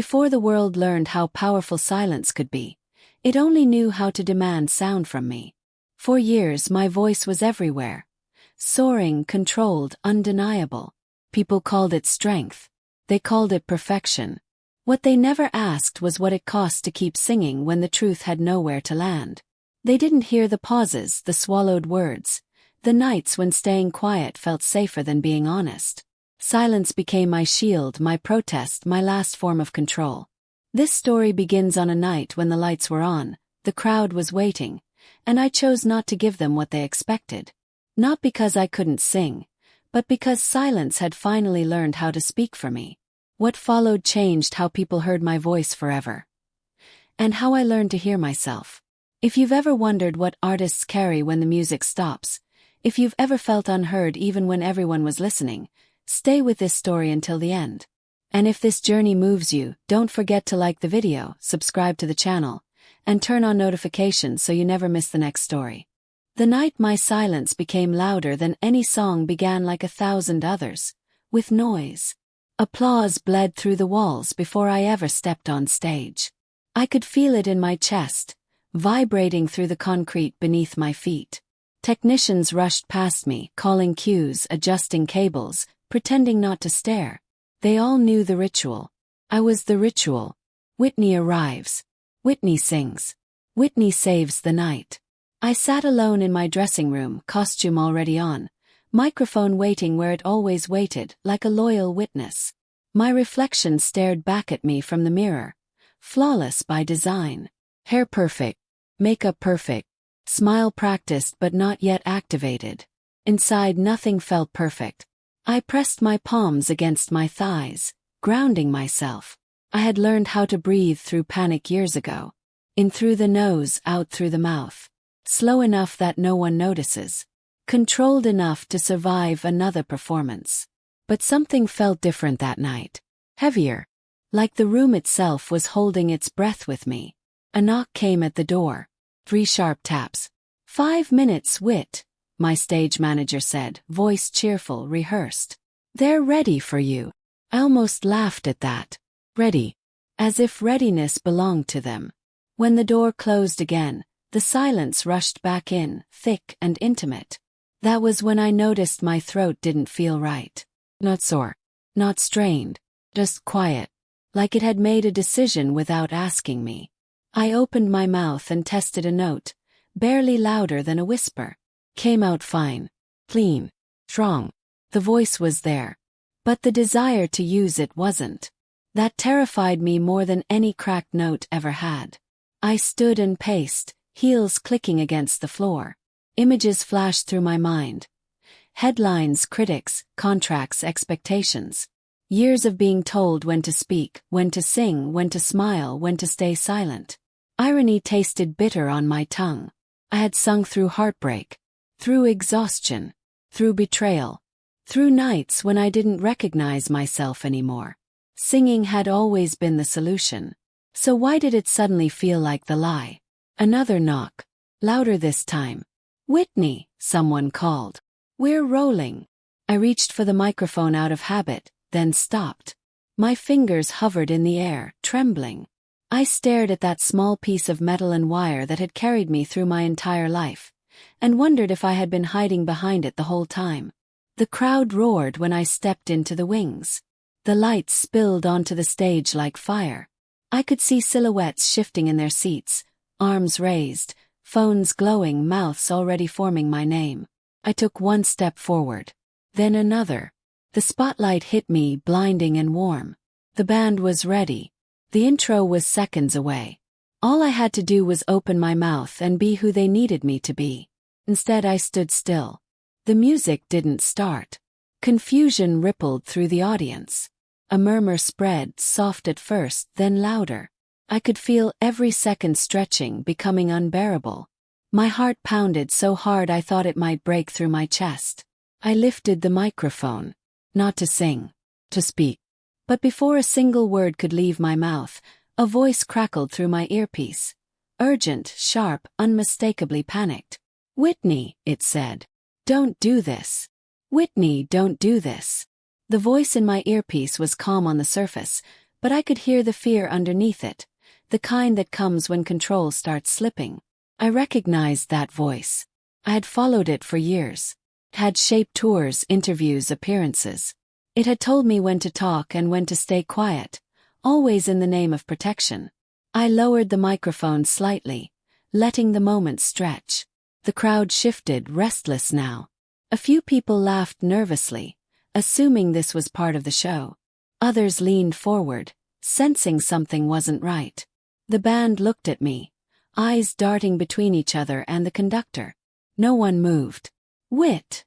Before the world learned how powerful silence could be, it only knew how to demand sound from me. For years my voice was everywhere. Soaring, controlled, undeniable. People called it strength. They called it perfection. What they never asked was what it cost to keep singing when the truth had nowhere to land. They didn't hear the pauses, the swallowed words, the nights when staying quiet felt safer than being honest. Silence became my shield, my protest, my last form of control. This story begins on a night when the lights were on, the crowd was waiting, and I chose not to give them what they expected. Not because I couldn't sing, but because silence had finally learned how to speak for me. What followed changed how people heard my voice forever. And how I learned to hear myself. If you've ever wondered what artists carry when the music stops, if you've ever felt unheard even when everyone was listening, stay with this story until the end. And if this journey moves you, don't forget to like the video, subscribe to the channel, and turn on notifications so you never miss the next story. The night my silence became louder than any song began like 1,000 others, with noise. Applause bled through the walls before I ever stepped on stage. I could feel it in my chest, vibrating through the concrete beneath my feet. Technicians rushed past me, calling cues, adjusting cables, pretending not to stare. They all knew the ritual. I was the ritual. Whitney arrives. Whitney sings. Whitney saves the night. I sat alone in my dressing room, costume already on, microphone waiting where it always waited, like a loyal witness. My reflection stared back at me from the mirror. Flawless by design. Hair perfect. Makeup perfect. Smile practiced but not yet activated. Inside nothing felt perfect. I pressed my palms against my thighs, grounding myself. I had learned how to breathe through panic years ago. In through the nose, out through the mouth. Slow enough that no one notices. Controlled enough to survive another performance. But something felt different that night. Heavier. Like the room itself was holding its breath with me. A knock came at the door. 3 sharp taps. 5 minutes, Whit, my stage manager said, voice cheerful, rehearsed. They're ready for you. I almost laughed at that. Ready. As if readiness belonged to them. When the door closed again, the silence rushed back in, thick and intimate. That was when I noticed my throat didn't feel right. Not sore. Not strained. Just quiet. Like it had made a decision without asking me. I opened my mouth and tested a note, barely louder than a whisper. Came out fine. Clean. Strong. The voice was there. But the desire to use it wasn't. That terrified me more than any cracked note ever had. I stood and paced, heels clicking against the floor. Images flashed through my mind. Headlines, critics, contracts, expectations. Years of being told when to speak, when to sing, when to smile, when to stay silent. Irony tasted bitter on my tongue. I had sung through heartbreak, through exhaustion, through betrayal, through nights when I didn't recognize myself anymore. Singing had always been the solution. So why did it suddenly feel like the lie? Another knock. Louder this time. Whitney, someone called. We're rolling. I reached for the microphone out of habit, then stopped. My fingers hovered in the air, trembling. I stared at that small piece of metal and wire that had carried me through my entire life, and wondered if I had been hiding behind it the whole time. The crowd roared when I stepped into the wings. The lights spilled onto the stage like fire. I could see silhouettes shifting in their seats, arms raised, phones glowing, mouths already forming my name. I took one step forward. Then another. The spotlight hit me, blinding and warm. The band was ready. The intro was seconds away. All I had to do was open my mouth and be who they needed me to be. Instead I stood still. The music didn't start. Confusion rippled through the audience. A murmur spread, soft at first, then louder. I could feel every second stretching, becoming unbearable. My heart pounded so hard I thought it might break through my chest. I lifted the microphone. Not to sing. To speak. But before a single word could leave my mouth, a voice crackled through my earpiece. Urgent, sharp, unmistakably panicked. Whitney, it said. Don't do this. Whitney, don't do this. The voice in my earpiece was calm on the surface, but I could hear the fear underneath it, the kind that comes when control starts slipping. I recognized that voice. I had followed it for years. It had shaped tours, interviews, appearances. It had told me when to talk and when to stay quiet, always in the name of protection. I lowered the microphone slightly, letting the moment stretch. The crowd shifted, restless now. A few people laughed nervously, assuming this was part of the show. Others leaned forward, sensing something wasn't right. The band looked at me, eyes darting between each other and the conductor. No one moved. "Whit,"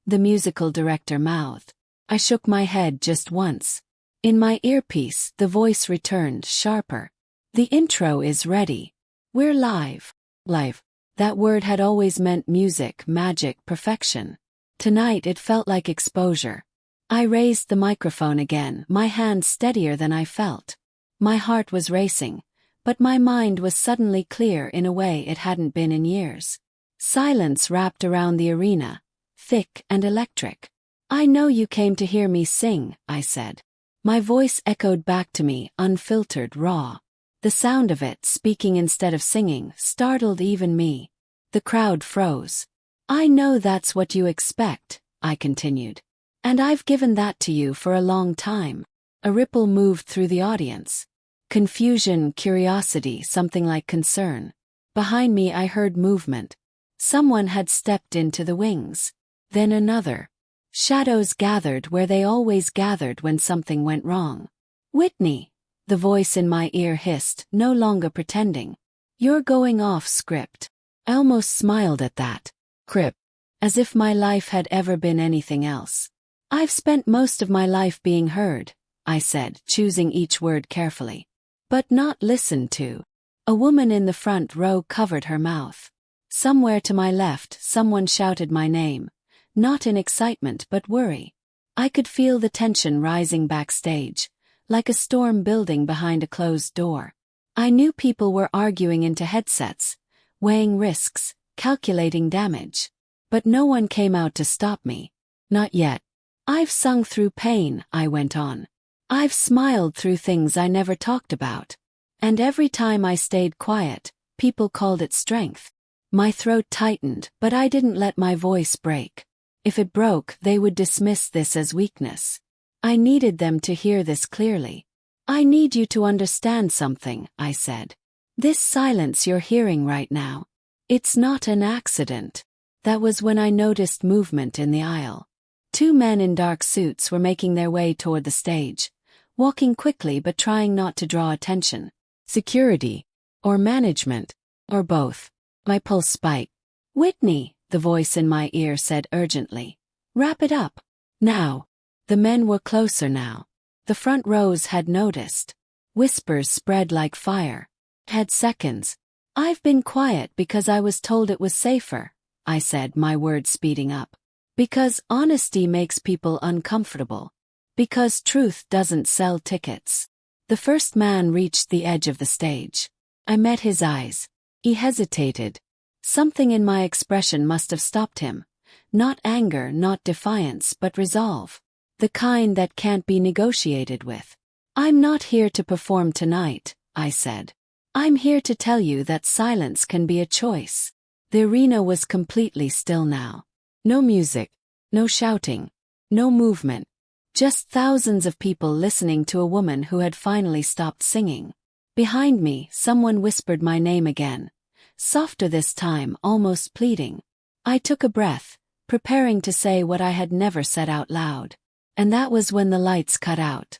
the musical director mouthed. I shook my head just once. In my earpiece, the voice returned, sharper. "The intro is ready. We're live." Live. That word had always meant music, magic, perfection. Tonight it felt like exposure. I raised the microphone again, my hand steadier than I felt. My heart was racing, but my mind was suddenly clear in a way it hadn't been in years. Silence wrapped around the arena, thick and electric. "I know you came to hear me sing," I said. My voice echoed back to me, unfiltered, raw. The sound of it, speaking instead of singing, startled even me. The crowd froze. "I know that's what you expect," I continued. "And I've given that to you for a long time." A ripple moved through the audience. Confusion, curiosity, something like concern. Behind me I heard movement. Someone had stepped into the wings. Then another. Shadows gathered where they always gathered when something went wrong. "Whitney," the voice in my ear hissed, no longer pretending. "You're going off script." I almost smiled at that. Crip. As if my life had ever been anything else. "I've spent most of my life being heard," I said, choosing each word carefully. "But not listened to." A woman in the front row covered her mouth. Somewhere to my left, someone shouted my name, not in excitement but worry. I could feel the tension rising backstage, like a storm building behind a closed door. I knew people were arguing into headsets, weighing risks, calculating damage. But no one came out to stop me. Not yet. "I've sung through pain," I went on. "I've smiled through things I never talked about. And every time I stayed quiet, people called it strength." My throat tightened, but I didn't let my voice break. If it broke, they would dismiss this as weakness. I needed them to hear this clearly. "I need you to understand something," I said. "This silence you're hearing right now, it's not an accident." That was when I noticed movement in the aisle. Two men in dark suits were making their way toward the stage, walking quickly but trying not to draw attention. Security, or management, or both. My pulse spiked. "Whitney," the voice in my ear said urgently. "Wrap it up. Now." The men were closer now. The front rows had noticed. Whispers spread like fire. Had seconds. "I've been quiet because I was told it was safer," I said, my words speeding up. "Because honesty makes people uncomfortable. Because truth doesn't sell tickets." The first man reached the edge of the stage. I met his eyes. He hesitated. Something in my expression must have stopped him. Not anger, not defiance, but resolve. The kind that can't be negotiated with. "I'm not here to perform tonight," I said. "I'm here to tell you that silence can be a choice." The arena was completely still now. No music, no shouting, no movement. Just thousands of people listening to a woman who had finally stopped singing. Behind me, someone whispered my name again. Softer this time, almost pleading. I took a breath, preparing to say what I had never said out loud. And that was when the lights cut out.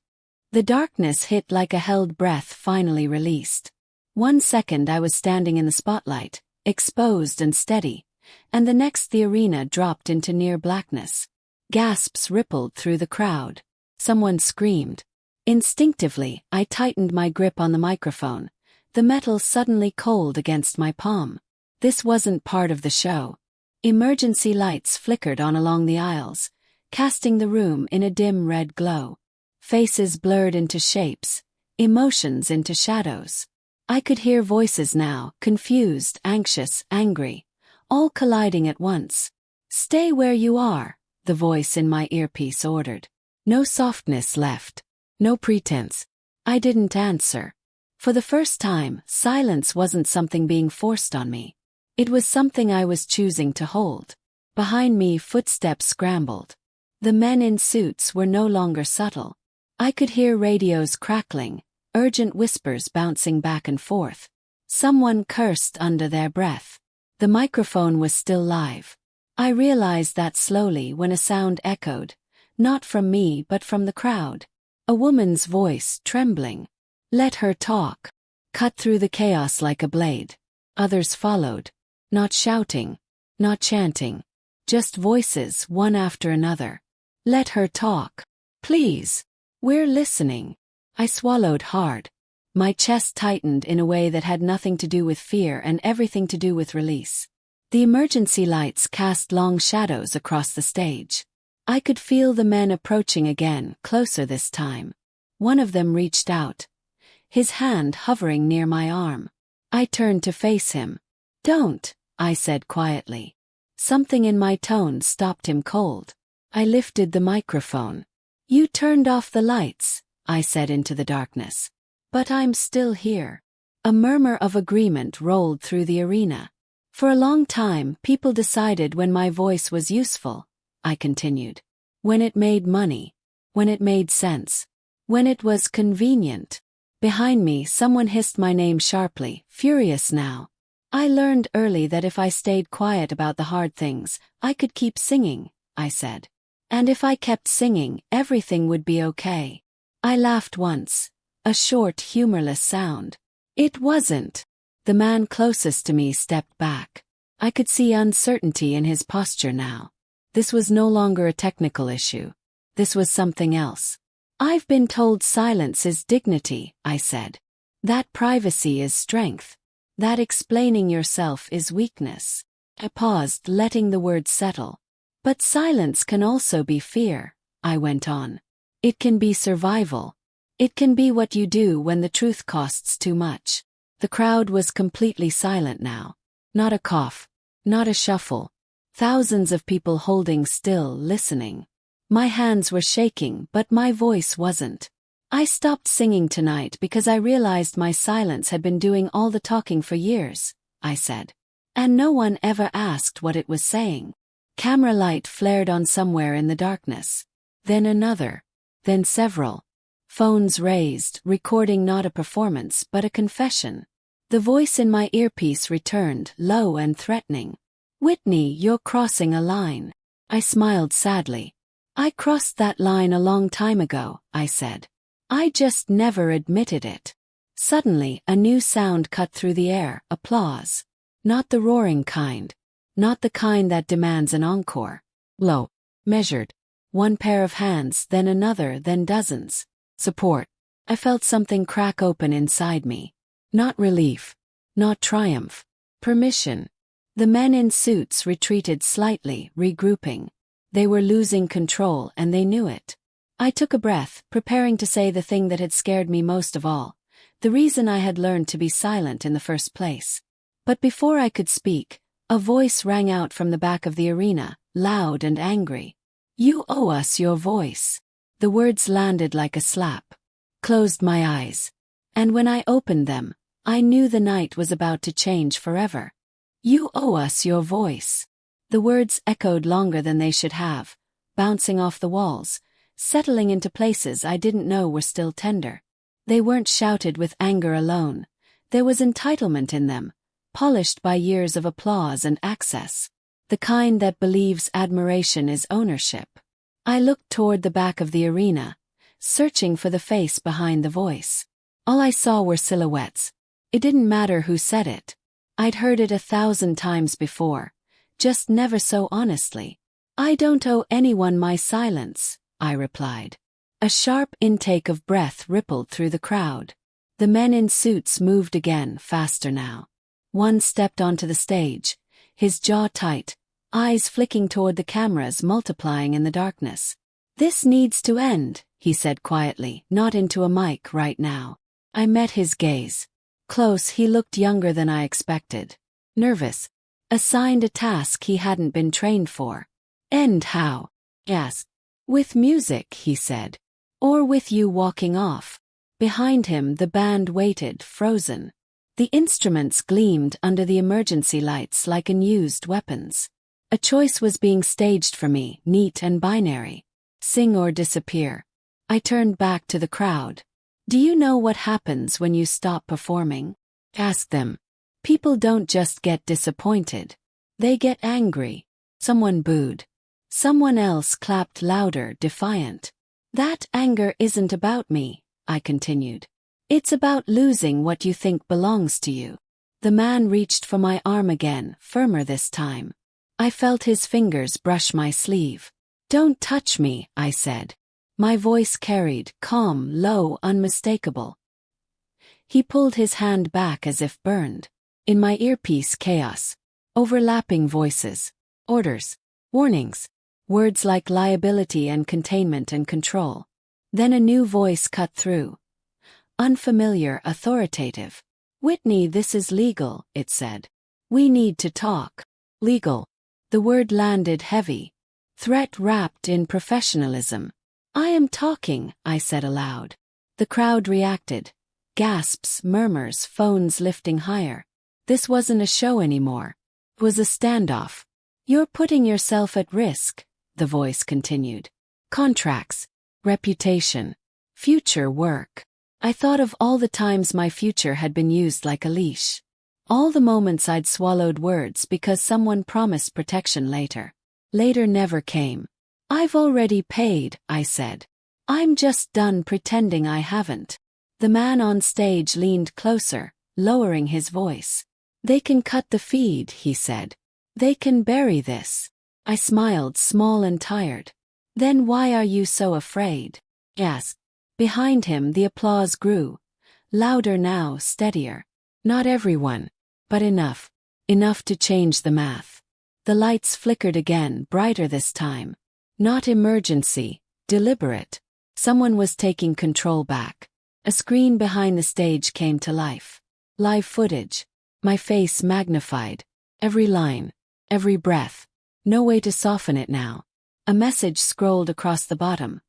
The darkness hit like a held breath finally released. 1 second I was standing in the spotlight, exposed and steady, and the next the arena dropped into near blackness. Gasps rippled through the crowd. Someone screamed. Instinctively, I tightened my grip on the microphone, the metal suddenly cold against my palm. This wasn't part of the show. Emergency lights flickered on along the aisles, casting the room in a dim red glow. Faces blurred into shapes, emotions into shadows. I could hear voices now, confused, anxious, angry, all colliding at once. "Stay where you are," the voice in my earpiece ordered. No softness left. No pretense. I didn't answer. For the first time, silence wasn't something being forced on me. It was something I was choosing to hold. Behind me, footsteps scrambled. The men in suits were no longer subtle. I could hear radios crackling, urgent whispers bouncing back and forth. Someone cursed under their breath. The microphone was still live. I realized that slowly when a sound echoed, not from me but from the crowd. A woman's voice, trembling. "Let her talk." Cut through the chaos like a blade. Others followed. Not shouting, not chanting. Just voices, one after another. "Let her talk. Please. We're listening." I swallowed hard. My chest tightened in a way that had nothing to do with fear and everything to do with release. The emergency lights cast long shadows across the stage. I could feel the men approaching again, closer this time. One of them reached out, his hand hovering near my arm. I turned to face him. "Don't," I said quietly. Something in my tone stopped him cold. I lifted the microphone. "You turned off the lights," I said into the darkness. "But I'm still here." A murmur of agreement rolled through the arena. For a long time, people decided when my voice was useful, I continued. When it made money. When it made sense. When it was convenient. Behind me, someone hissed my name sharply, furious now. "I learned early that if I stayed quiet about the hard things, I could keep singing," I said. "And if I kept singing, everything would be okay." I laughed once. A short, humorless sound. "It wasn't." The man closest to me stepped back. I could see uncertainty in his posture now. This was no longer a technical issue. This was something else. "I've been told silence is dignity," I said. "That privacy is strength. That explaining yourself is weakness." I paused, letting the words settle. "But silence can also be fear," I went on. "It can be survival. It can be what you do when the truth costs too much." The crowd was completely silent now. Not a cough. Not a shuffle. Thousands of people holding still, listening. My hands were shaking, but my voice wasn't. "I stopped singing tonight because I realized my silence had been doing all the talking for years," I said. "And no one ever asked what it was saying." Camera light flared on somewhere in the darkness. Then another. Then several. Phones raised, recording not a performance but a confession. The voice in my earpiece returned, low and threatening. "Whitney, you're crossing a line." I smiled sadly. "I crossed that line a long time ago," I said. "I just never admitted it." Suddenly, a new sound cut through the air, applause. Not the roaring kind. Not the kind that demands an encore. Low. Measured. One pair of hands, then another, then dozens. Support. I felt something crack open inside me. Not relief. Not triumph. Permission. The men in suits retreated slightly, regrouping. They were losing control, and they knew it. I took a breath, preparing to say the thing that had scared me most of all, the reason I had learned to be silent in the first place. But before I could speak, a voice rang out from the back of the arena, loud and angry. "You owe us your voice." The words landed like a slap. Closed my eyes. And when I opened them, I knew the night was about to change forever. "You owe us your voice." The words echoed longer than they should have, bouncing off the walls, settling into places I didn't know were still tender. They weren't shouted with anger alone. There was entitlement in them, polished by years of applause and access. The kind that believes admiration is ownership. I looked toward the back of the arena, searching for the face behind the voice. All I saw were silhouettes. It didn't matter who said it. I'd heard it 1,000 times before, just never so honestly. "I don't owe anyone my silence," I replied. A sharp intake of breath rippled through the crowd. The men in suits moved again, faster now. One stepped onto the stage, his jaw tight, eyes flicking toward the cameras multiplying in the darkness. "This needs to end," he said quietly, "not into a mic right now." I met his gaze. Close, he looked younger than I expected. Nervous. Assigned a task he hadn't been trained for. "End how?" "Yes." "With music," he said. "Or with you walking off." Behind him the band waited, frozen. The instruments gleamed under the emergency lights like unused weapons. A choice was being staged for me, neat and binary. Sing or disappear. I turned back to the crowd. Do you know what happens when you stop performing? Ask them. People don't just get disappointed. They get angry. Someone booed. Someone else clapped louder, defiant. That anger isn't about me, I continued. It's about losing what you think belongs to you. The man reached for my arm again, firmer this time. I felt his fingers brush my sleeve. Don't touch me, I said. My voice carried, calm, low, unmistakable. He pulled his hand back as if burned. In my earpiece, chaos. Overlapping voices. Orders. Warnings. Words like liability and containment and control. Then a new voice cut through. Unfamiliar, authoritative. Whitney, this is legal, it said. We need to talk. Legal. The word landed heavy. Threat wrapped in professionalism. I am talking, I said aloud. The crowd reacted. Gasps, murmurs, phones lifting higher. This wasn't a show anymore. It was a standoff. You're putting yourself at risk, the voice continued. Contracts. Reputation. Future work. I thought of all the times my future had been used like a leash. All the moments I'd swallowed words because someone promised protection later. Later never came. I've already paid, I said. I'm just done pretending I haven't. The man on stage leaned closer, lowering his voice. They can cut the feed, he said. They can bury this. I smiled, small and tired. Then why are you so afraid? Yes. Behind him the applause grew. Louder now, steadier. Not everyone, but enough. Enough to change the math. The lights flickered again, brighter this time. Not emergency, deliberate. Someone was taking control back. A screen behind the stage came to life. Live footage. My face magnified. Every line. Every breath. No way to soften it now. A message scrolled across the bottom.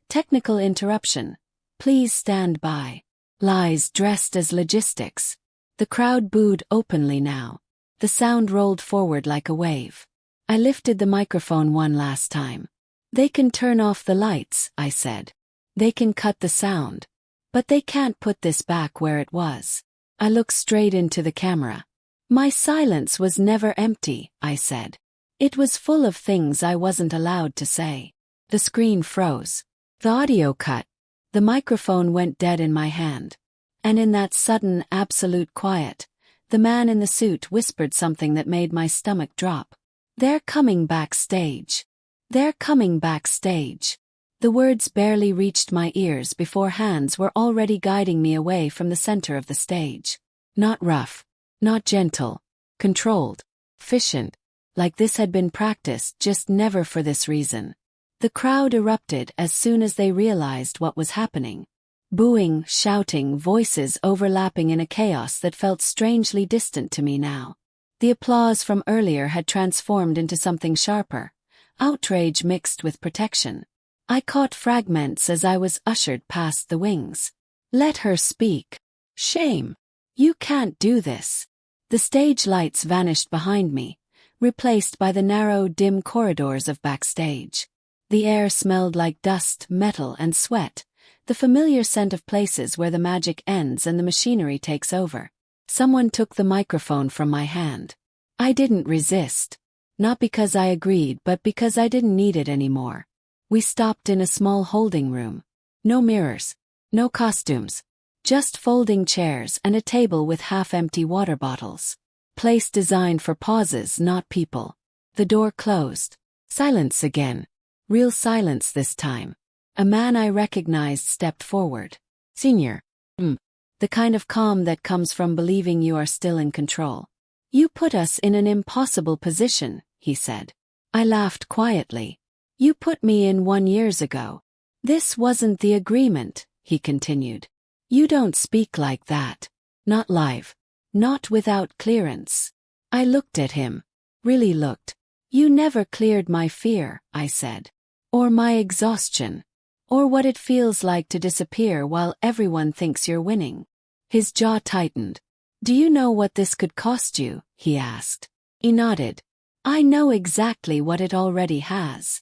Technical interruption. Please stand by. Lies dressed as logistics. The crowd booed openly now. The sound rolled forward like a wave. I lifted the microphone one last time. They can turn off the lights, I said. They can cut the sound. But they can't put this back where it was. I looked straight into the camera. My silence was never empty, I said. It was full of things I wasn't allowed to say. The screen froze. The audio cut. The microphone went dead in my hand. And in that sudden, absolute quiet, the man in the suit whispered something that made my stomach drop. They're coming backstage. They're coming backstage. The words barely reached my ears before hands were already guiding me away from the center of the stage. Not rough. Not gentle. Controlled. Efficient. Like this had been practiced, just never for this reason. The crowd erupted as soon as they realized what was happening. Booing, shouting, voices overlapping in a chaos that felt strangely distant to me now. The applause from earlier had transformed into something sharper. Outrage mixed with protection. I caught fragments as I was ushered past the wings. Let her speak. Shame. You can't do this. The stage lights vanished behind me, replaced by the narrow, dim corridors of backstage. The air smelled like dust, metal, and sweat, the familiar scent of places where the magic ends and the machinery takes over. Someone took the microphone from my hand. I didn't resist. Not because I agreed, but because I didn't need it anymore. We stopped in a small holding room. No mirrors. No costumes. Just folding chairs and a table with half-empty water bottles. Place designed for pauses, not people. The door closed. Silence again. Real silence this time. A man I recognized stepped forward. Senior. The kind of calm that comes from believing you are still in control. You put us in an impossible position, he said. I laughed quietly. You put me in 1 year ago. This wasn't the agreement, he continued. You don't speak like that. Not live. Not without clearance. I looked at him. Really looked. You never cleared my fear, I said. Or my exhaustion. Or what it feels like to disappear while everyone thinks you're winning. His jaw tightened. Do you know what this could cost you? He asked. He nodded. I know exactly what it already has.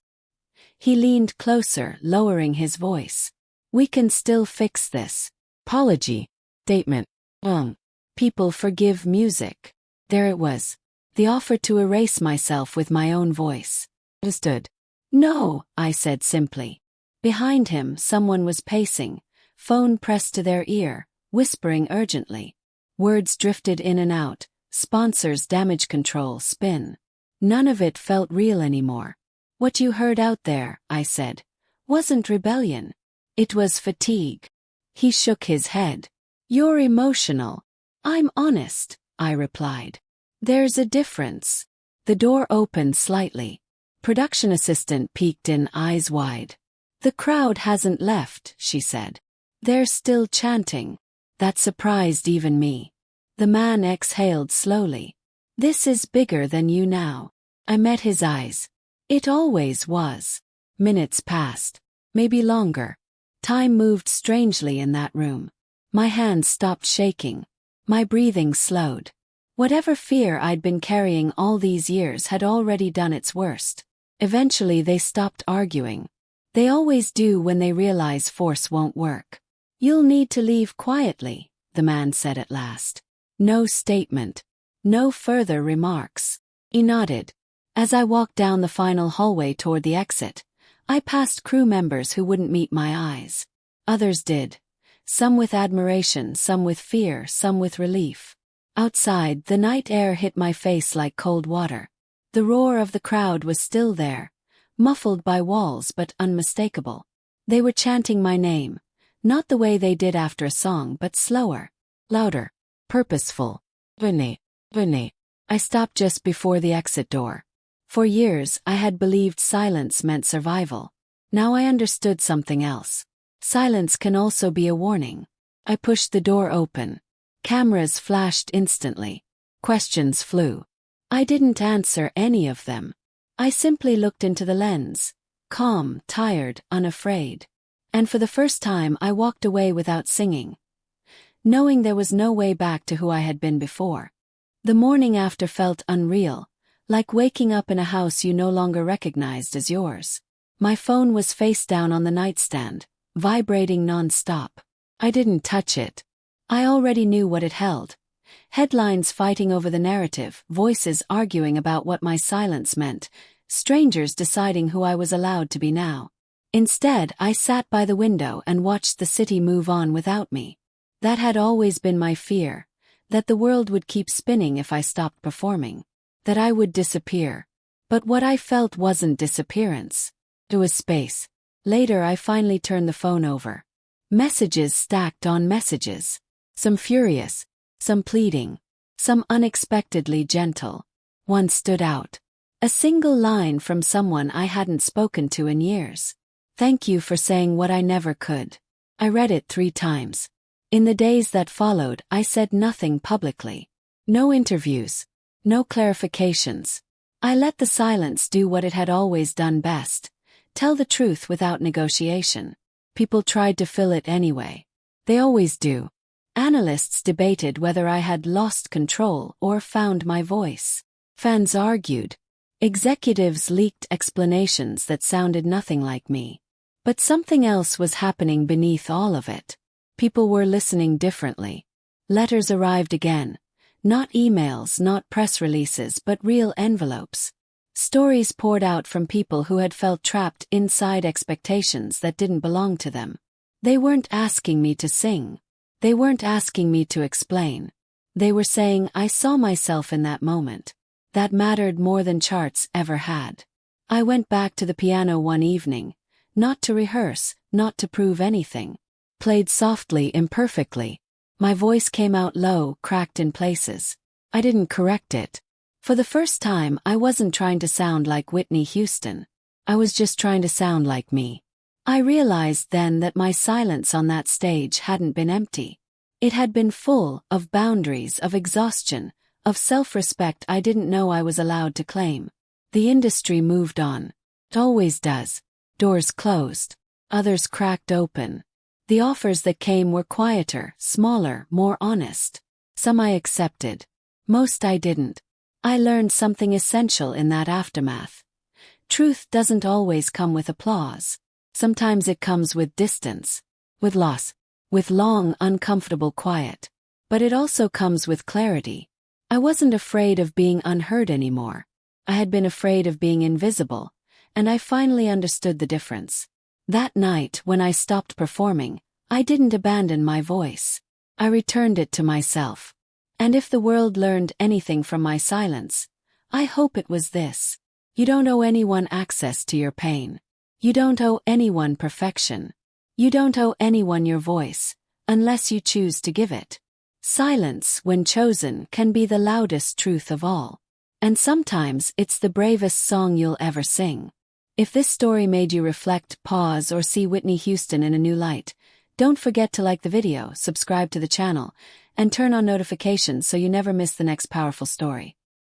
He leaned closer, lowering his voice. We can still fix this. Apology. Statement. People forgive music. There it was. The offer to erase myself with my own voice. Understood. No, I said simply. Behind him, someone was pacing, phone pressed to their ear, whispering urgently. Words drifted in and out, sponsors, damage control, spin. None of it felt real anymore. What you heard out there, I said, wasn't rebellion. It was fatigue. He shook his head. You're emotional. I'm honest, I replied. There's a difference. The door opened slightly. Production assistant peeked in, eyes wide. The crowd hasn't left, she said. They're still chanting. That surprised even me. The man exhaled slowly. This is bigger than you now. I met his eyes. It always was. Minutes passed. Maybe longer. Time moved strangely in that room. My hands stopped shaking. My breathing slowed. Whatever fear I'd been carrying all these years had already done its worst. Eventually they stopped arguing. They always do when they realize force won't work. You'll need to leave quietly, the man said at last. No statement. No further remarks. He nodded. As I walked down the final hallway toward the exit, I passed crew members who wouldn't meet my eyes. Others did. Some with admiration, some with fear, some with relief. Outside, the night air hit my face like cold water. The roar of the crowd was still there, muffled by walls but unmistakable. They were chanting my name, not the way they did after a song but slower, louder, purposeful. Whitney, Whitney. I stopped just before the exit door. For years, I had believed silence meant survival. Now I understood something else. Silence can also be a warning. I pushed the door open. Cameras flashed instantly. Questions flew. I didn't answer any of them. I simply looked into the lens, calm, tired, unafraid. And for the first time I walked away without singing, knowing there was no way back to who I had been before. The morning after felt unreal, like waking up in a house you no longer recognized as yours. My phone was face down on the nightstand, vibrating non-stop. I didn't touch it. I already knew what it held. Headlines fighting over the narrative, voices arguing about what my silence meant, strangers deciding who I was allowed to be now. Instead, I sat by the window and watched the city move on without me. That had always been my fear, that the world would keep spinning if I stopped performing, that I would disappear. But what I felt wasn't disappearance. It was space. Later I finally turned the phone over. Messages stacked on messages. Some furious, some pleading, some unexpectedly gentle. One stood out. A single line from someone I hadn't spoken to in years. Thank you for saying what I never could. I read it 3 times. In the days that followed, I said nothing publicly. No interviews. No clarifications. I let the silence do what it had always done best. Tell the truth without negotiation. People tried to fill it anyway. They always do. Analysts debated whether I had lost control or found my voice. Fans argued. Executives leaked explanations that sounded nothing like me. But something else was happening beneath all of it. People were listening differently. Letters arrived again. Not emails, not press releases, but real envelopes. Stories poured out from people who had felt trapped inside expectations that didn't belong to them. They weren't asking me to sing. They weren't asking me to explain. They were saying I saw myself in that moment. That mattered more than charts ever had. I went back to the piano one evening, not to rehearse, not to prove anything. Played softly, imperfectly. My voice came out low, cracked in places. I didn't correct it. For the first time, I wasn't trying to sound like Whitney Houston. I was just trying to sound like me. I realized then that my silence on that stage hadn't been empty. It had been full of boundaries, of exhaustion, of self-respect I didn't know I was allowed to claim. The industry moved on. It always does. Doors closed. Others cracked open. The offers that came were quieter, smaller, more honest. Some I accepted. Most I didn't. I learned something essential in that aftermath. Truth doesn't always come with applause. Sometimes it comes with distance, with loss, with long, uncomfortable quiet. But it also comes with clarity. I wasn't afraid of being unheard anymore. I had been afraid of being invisible, and I finally understood the difference. That night, when I stopped performing, I didn't abandon my voice. I returned it to myself. And if the world learned anything from my silence, I hope it was this. You don't owe anyone access to your pain. You don't owe anyone perfection. You don't owe anyone your voice, unless you choose to give it. Silence, when chosen, can be the loudest truth of all. And sometimes it's the bravest song you'll ever sing. If this story made you reflect, pause, or see Whitney Houston in a new light, don't forget to like the video, subscribe to the channel, and turn on notifications so you never miss the next powerful story.